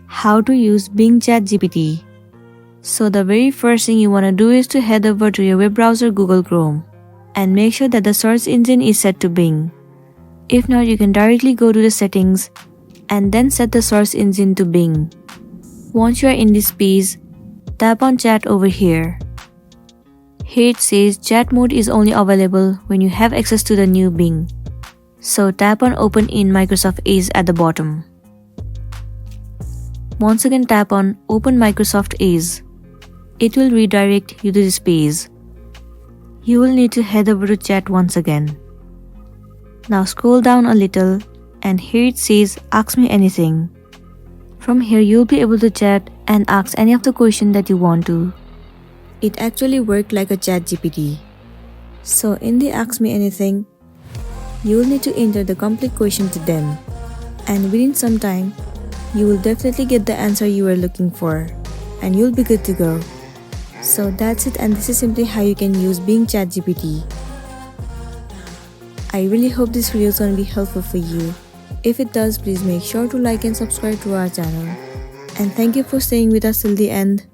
How to use Bing ChatGPT. So the very first thing you want to do is to head over to your web browser Google Chrome and make sure that the search engine is set to Bing. If not, you can directly go to the settings and then set the search engine to Bing. Once you are in this page, tap on chat over here. Here it says chat mode is only available when you have access to the new Bing. So tap on open in Microsoft Edge at the bottom. Once again tap on open Microsoft Edge. It will redirect you to this page. You will need to head over to chat once again. Now scroll down a little and here it says ask me anything. From here you'll be able to chat and ask any of the questions that you want to. It actually worked like a ChatGPT. So in the ask me anything, you will need to enter the complete question to them. And within some time, you will definitely get the answer you are looking for. And you'll be good to go. So that's it, and this is simply how you can use Bing ChatGPT. I really hope this video is going to be helpful for you. If it does, please make sure to like and subscribe to our channel. And thank you for staying with us till the end.